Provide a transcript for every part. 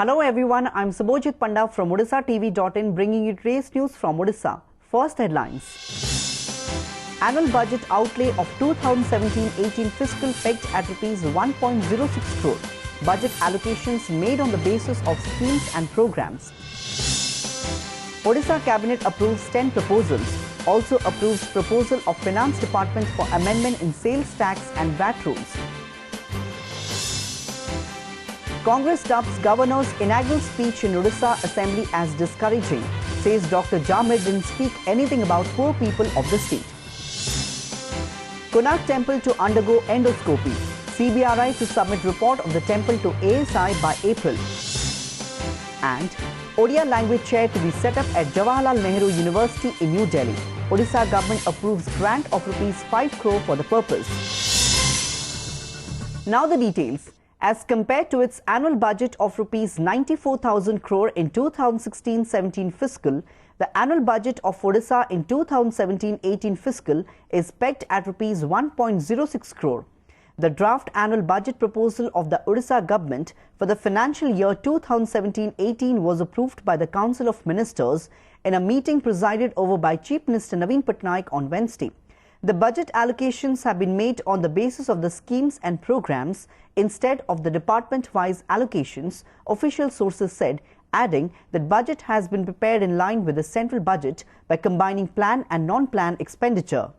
Hello everyone, I'm Subhojit Panda from OdissaTV.in bringing you today's news from Odisha. First headlines. Annual budget outlay of 2017-18 fiscal pegged at Rs 1.06 crore. Budget allocations made on the basis of schemes and programs. Odisha Cabinet approves 10 proposals. Also approves proposal of Finance Department for amendment in sales tax and VAT rules. Congress dubs Governor's inaugural speech in Odisha Assembly as discouraging, says Dr. Jamir didn't speak anything about poor people of the state. Konark Temple to undergo endoscopy. CBRI to submit report of the temple to ASI by April. And Odia language chair to be set up at Jawaharlal Nehru University in New Delhi. Odisha government approves grant of Rs 5 crore for the purpose. Now the details. As compared to its annual budget of Rs 94,000 crore in 2016-17 fiscal, the annual budget of Odisha in 2017-18 fiscal is pegged at Rs 1.06 crore. The draft annual budget proposal of the Odisha government for the financial year 2017-18 was approved by the Council of Ministers in a meeting presided over by Chief Minister Naveen Patnaik on Wednesday. The budget allocations have been made on the basis of the schemes and programs instead of the department-wise allocations, official sources said, adding that budget has been prepared in line with the central budget by combining plan and non-plan expenditure.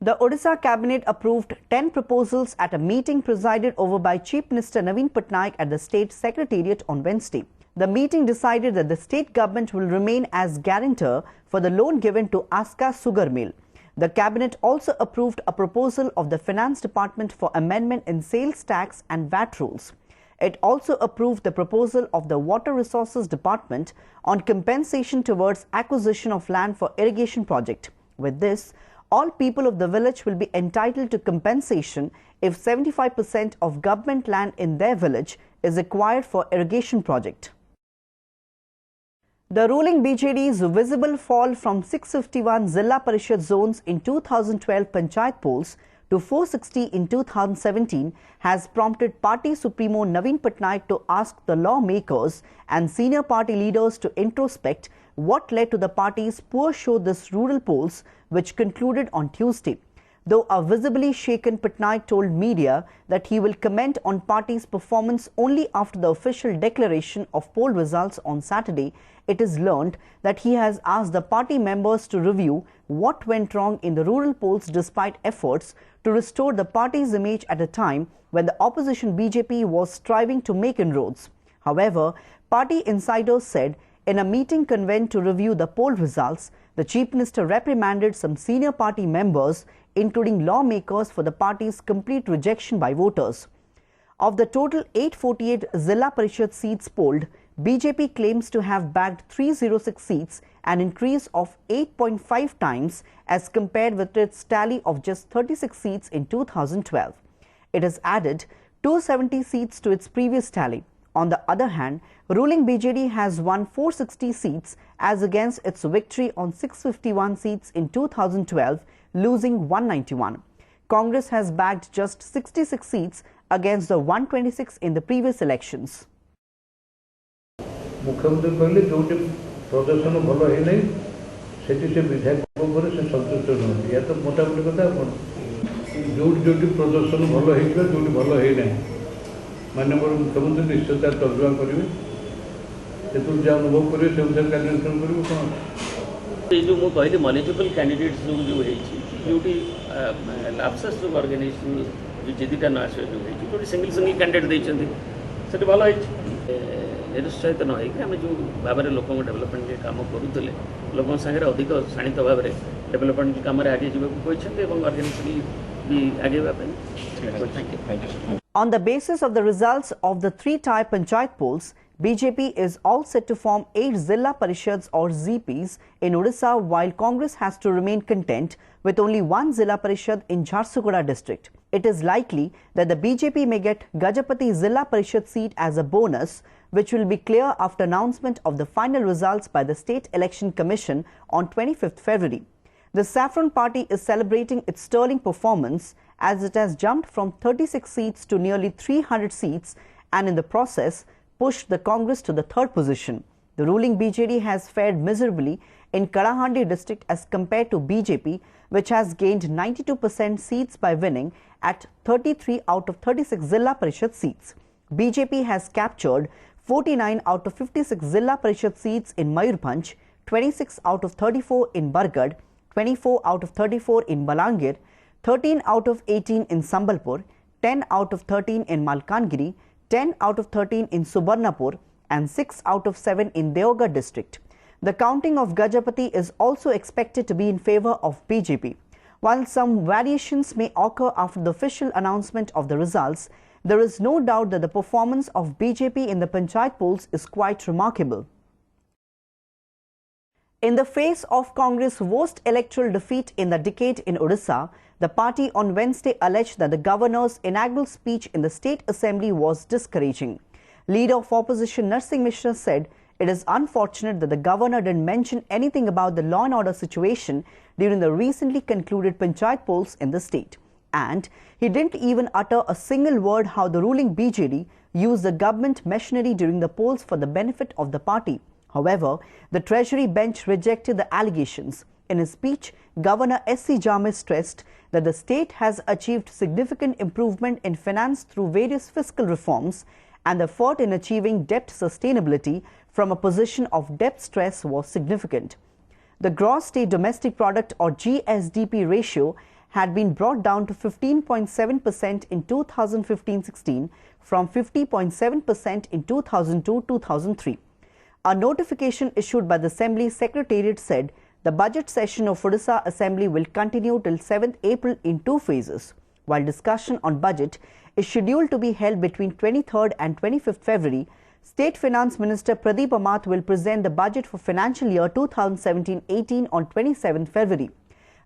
The Odisha Cabinet approved 10 proposals at a meeting presided over by Chief Minister Naveen Patnaik at the State Secretariat on Wednesday. The meeting decided that the state government will remain as guarantor for the loan given to Aska Sugar Mill. The Cabinet also approved a proposal of the Finance Department for amendment in sales tax and VAT rules. It also approved the proposal of the Water Resources Department on compensation towards acquisition of land for irrigation project. With this, all people of the village will be entitled to compensation if 75% of government land in their village is acquired for irrigation project. The ruling BJD's visible fall from 651 Zilla Parishad zones in 2012 Panchayat polls to 460 in 2017 has prompted party supremo Naveen Patnaik to ask the lawmakers and senior party leaders to introspect what led to the party's poor show this rural polls, which concluded on Tuesday. Though a visibly shaken Patnaik told media that he will comment on party's performance only after the official declaration of poll results on Saturday, it is learned that he has asked the party members to review what went wrong in the rural polls despite efforts to restore the party's image at a time when the opposition BJP was striving to make inroads. However, party insiders said in a meeting convened to review the poll results, the Chief Minister reprimanded some senior party members, including lawmakers, for the party's complete rejection by voters. Of the total 848 Zilla Parishad seats polled, BJP claims to have bagged 306 seats, an increase of 8.5 times as compared with its tally of just 36 seats in 2012. It has added 270 seats to its previous tally. On the other hand, ruling BJD has won 460 seats as against its victory on 651 seats in 2012, losing 191. Congress has bagged just 66 seats against the 126 in the previous elections. मुख्यमंत्री कहले जो प्रदर्शन भल है नहीं से विधायक से संतुष्ट नुहति या तो मोटामोटी कथा जो प्रदर्शन भल हो जो भल है ना माननीय मुख्यमंत्री निश्चित तर्जुमा करेंगे से जहाँ अनुभव करेंगे से अनुसार कार्यानुष्ठान करेंगे कौन जो मुझे कहली मल्टीपल कैंडिडेट्स जो लापसेस जो ऑर्गेनाइजेशन जो जिदिटा न आस जो सिंगल कैंडिडेट देते से भल निरुत्साहित न होकर आम जो भाव में लोक डेवलपमेंट के काम करूँ लोक सागर अधिक शाणित भाव में डेवलपमेंट काम आगे जावाक ऑर्गेनाइजेशन भी आगे। On the basis of the results of the three-tier Panchayat polls, BJP is all set to form 8 Zilla Parishads or ZPs in Odisha, while Congress has to remain content with only 1 Zilla Parishad in Jharsuguda district. It is likely that the BJP may get Gajapati Zilla Parishad seat as a bonus, which will be clear after announcement of the final results by the State Election Commission on 25th February. The Saffron Party is celebrating its sterling performance as it has jumped from 36 seats to nearly 300 seats, and in the process, pushed the Congress to the third position. The ruling BJD has fared miserably in Kalahandi district as compared to BJP, which has gained 92% seats by winning at 33 out of 36 Zilla Parishad seats. BJP has captured 49 out of 56 Zilla Parishad seats in Mayurbhanj, 26 out of 34 in Bargad, 24 out of 34 in Balangir, 13 out of 18 in Sambalpur, 10 out of 13 in Malkangiri, 10 out of 13 in Subarnapur, and 6 out of 7 in Deoghar district. The counting of Gajapati is also expected to be in favor of BJP. While some variations may occur after the official announcement of the results, there is no doubt that the performance of BJP in the Panchayat polls is quite remarkable. In the face of Congress' worst electoral defeat in the decade in Odisha, the party on Wednesday alleged that the governor's inaugural speech in the State Assembly was discouraging. Leader of opposition Narsingh Mishra said it is unfortunate that the governor didn't mention anything about the law and order situation during the recently concluded Panchayat polls in the state. And he didn't even utter a single word how the ruling BJD used the government machinery during the polls for the benefit of the party. However, the Treasury bench rejected the allegations. In his speech, Governor S.C. Jame stressed that the state has achieved significant improvement in finance through various fiscal reforms, and the effort in achieving debt sustainability from a position of debt stress was significant. The gross state domestic product or GSDP ratio had been brought down to 15.7% in 2015-16 from 50.7% in 2002-2003. A notification issued by the Assembly Secretariat said the budget session of Odisha Assembly will continue till 7th April in 2 phases. While discussion on budget is scheduled to be held between 23rd and 25th February, State Finance Minister Pradeep Amath will present the budget for financial year 2017-18 on 27th February.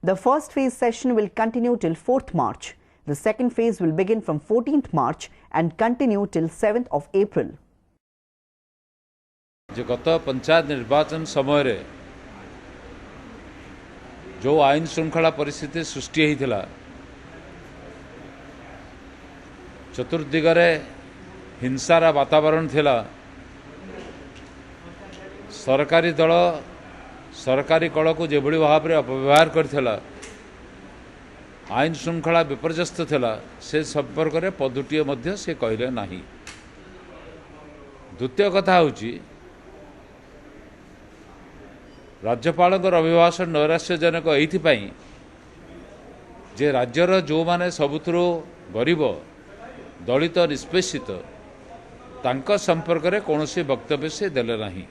The first phase session will continue till 4th March. The second phase will begin from 14th March and continue till 7th of April. गत पंचायत निर्वाचन समय रे जो आईन श्रृंखला परिस्थिति सृष्टि होता चतुर्दिगरे हिंसार वातावरण थिला सरकारी दल सरकारी कल को जो भाव में अपव्यवहार करथिला आईन श्रृंखला विपर्यस्त थिला से संपर्क में पदुटीय मध्य से कहले नाही। द्वितीय कथा होची राज्यपाल अभिभाषण नैराश्यजनक एइथिपाई जे राज्यर जो माने सबुथुरु गरीब दलित निष्पेषित तांका संपर्क रे कोनोसी वक्तव्य से देले नाही।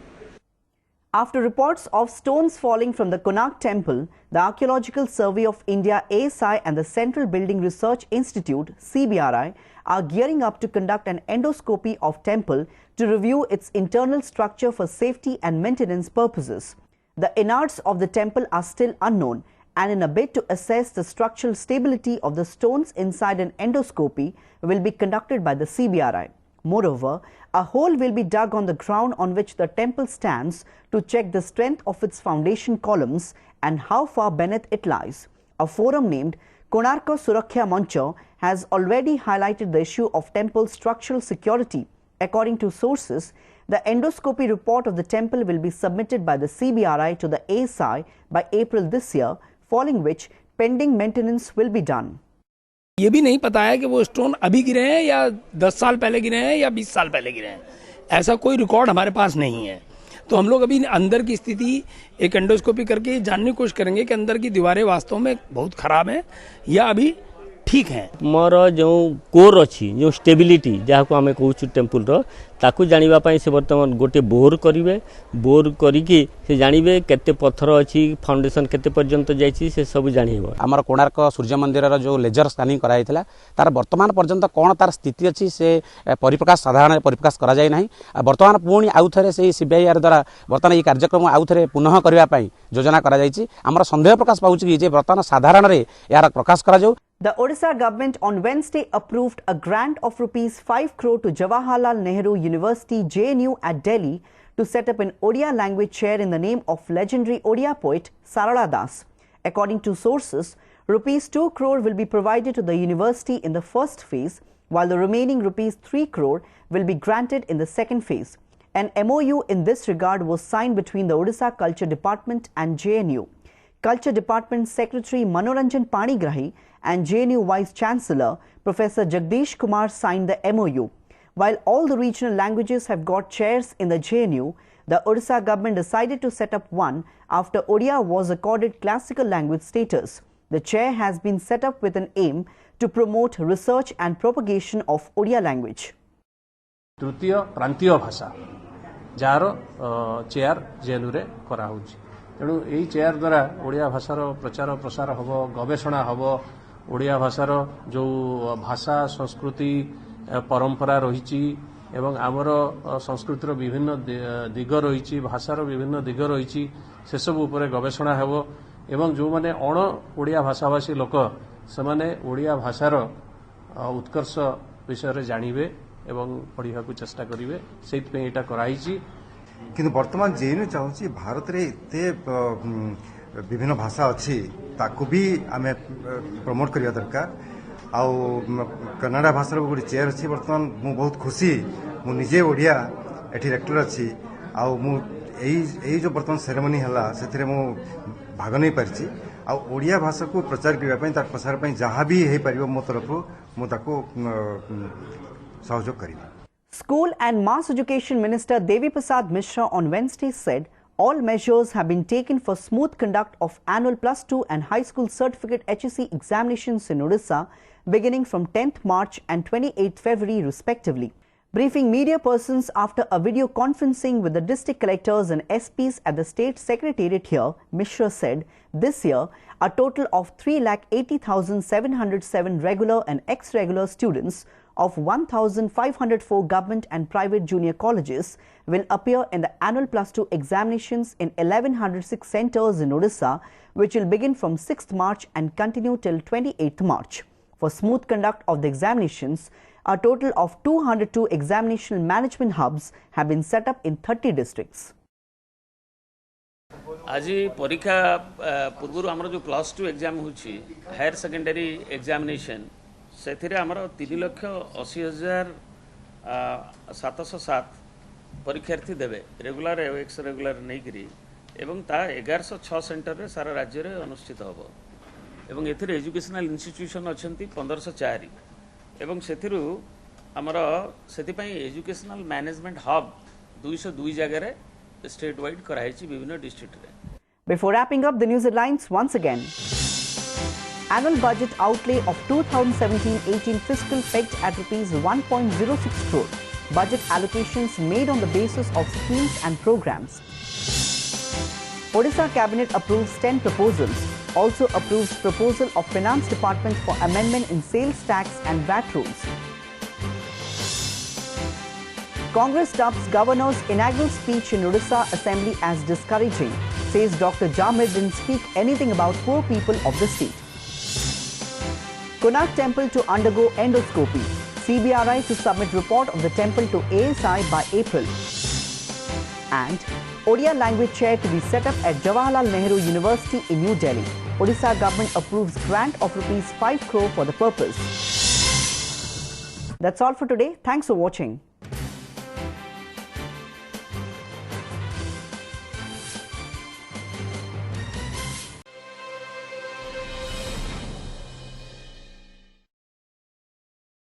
After reports of stones falling from the Konark Temple, the Archaeological Survey of India ASI and the Central Building Research Institute CBRI are gearing up to conduct an endoscopy of temple to review its internal structure for safety and maintenance purposes. The innards of the temple are still unknown, and in a bid to assess the structural stability of the stones inside, an endoscopy will be conducted by the CBRI. Moreover, a hole will be dug on the ground on which the temple stands to check the strength of its foundation columns and how far beneath it lies. A forum named Konarka Surakhya Mancha has already highlighted the issue of temple structural security. According to sources, the endoscopy report of the temple will be submitted by the CBRI to the ASI by April this year, following which pending maintenance will be done. ये भी नहीं पता है कि वो stone अभी गिरे हैं या 10 साल पहले गिरे हैं या 20 साल पहले गिरे हैं, ऐसा कोई रिकॉर्ड हमारे पास नहीं है। तो हम लोग अभी अंदर की स्थिति एक एंडोस्कोपी करके जानने की कोशिश करेंगे कि अंदर की दीवारें वास्तव में बहुत खराब हैं या अभी ठीक है। मोर जो कोर अच्छी जो स्टेबिलिटी जहाँ को आम कहूँ टेम्पुल ताकू जानापी से बर्तमान गोटे बोर करेंगे, बोर करिकी से जानवे केते पत्थर अच्छी फाउंडेशन केते पर्यंत जाइए से सब जानव। आमर कोणार्क सूर्य मंदिर जो लेजर स्कानिंग कराई तार वर्तमान पर्यंत कौन तार स्थिति अच्छी से परिप्रकाश साधारण परिप्रकाश करा जाय नहीं। वर्तमान पुणी आउ थे से सीबीआईआर द्वारा वर्तमान ये कार्यक्रम आउ थे पुनः करने योजना आमर संदेह प्रकाश पाऊँ कि वर्तमान साधारण रे यार प्रकाश करा जाऊ। The Odisha government on Wednesday approved a grant of ₹5 crore to Jawaharlal Nehru University JNU at Delhi to set up an Odia language chair in the name of legendary Odia poet Sarala Das. According to sources, ₹2 crore will be provided to the university in the first phase, while the remaining rupees 3 crore will be granted in the second phase. An MOU in this regard was signed between the Odisha Culture Department and JNU. Culture Department Secretary Manoranjan Panigrahi and JNU Vice Chancellor Professor Jagdish Kumar signed the MOU. While all the regional languages have got chairs in the JNU, the Odisha government decided to set up one after Odia was accorded classical language status. The chair has been set up with an aim to promote research and propagation of Odia language. तृतीय प्रांतीय भाषा jar chair JNU रे करा होउची तेणु यही chair द्वारा ओडिया भाषार प्रचार प्रसार हम गवेषणा हम ओडिया भाषार जो भाषा संस्कृति परंपरा रही एवं आमर संस्कृतिर विभिन्न दिग रही भाषार विभिन्न दिग रही से सब उपरे गवेषणा हेब एवं जो माने अण ओडिया भाषाभाषी लोक से माने ओडिया भाषार उत्कर्ष विषय जानिबे एवं पढ़ा को चेष्टा करेंगे से यहाँ कराई किंतु वर्तमान जेएनयू चाहूँगी भारत रे इतने विभिन्न भाषा अच्छी ताकू भी आम प्रमोट करवा दरकार आउ कन्नड़ा भाषार गोटे चेयर अच्छी वर्तमान मु बहुत खुशी मु निजे ओडिया एठी रेक्टर अच्छी आउ मु यही जो वर्तमान सेरेमनी है से मु भाग नहीं पारी आउ ओडिया भाषा को प्रचार करने तार प्रसार जहाँ भी हो पार मो तरफ मुझे सहयोग करेंगे. School and Mass Education Minister Devi Prasad Mishra on Wednesday said all measures have been taken for smooth conduct of annual plus 2 and high school certificate HSC examinations in Odisha beginning from 10th March and 28th February respectively. Briefing media persons after a video conferencing with the district collectors and SPs at the state secretariat here, Mishra said this year a total of 3,80,707 regular and ex-regular students of 1,504 government and private junior colleges will appear in the annual plus 2 examinations in 1,106 centres in Odisha, which will begin from 6th March and continue till 28th March. For smooth conduct of the examinations, a total of 202 examination management hubs have been set up in 30 districts. आज परीक्षा पूर्व आमर जो plus 2 exam होची higher secondary examination से 3,80,707 परीक्षार्थी देवे regular x regular नहीं करी एवं ता 1106 सेंटर रे सारा राज्य रे अनुष्ठित होबो एवं एथिरे एजुकेशनल इंस्टीट्यूशन अछंती 1504 एवं सेथिरु हमर सेति पई एजुकेशनल मैनेजमेंट हब 202 जगह रे स्टेट वाइड कराइछि विभिन्न डिस्ट्रिक्ट रे. Before wrapping up the news headlines once again, annual budget outlay of 2017-18 fiscal pegged at rupees 1.06 crore. Budget allocations made on the basis of schemes and programs. Odisha Cabinet approves 10 proposals. Also approves proposal of Finance Department for amendment in sales tax and VAT rules. Congress dubs Governor's inaugural speech in Odisha Assembly as discouraging, says Dr. Jamir didn't speak anything about poor people of the state. Konark Temple to undergo endoscopy. CBRI to submit report of the temple to ASI by April. And Odia language chair to be set up at Jawaharlal Nehru University in New Delhi. Odisha government approves grant of rupees 5 crore for the purpose. That's all for today. Thanks for watching.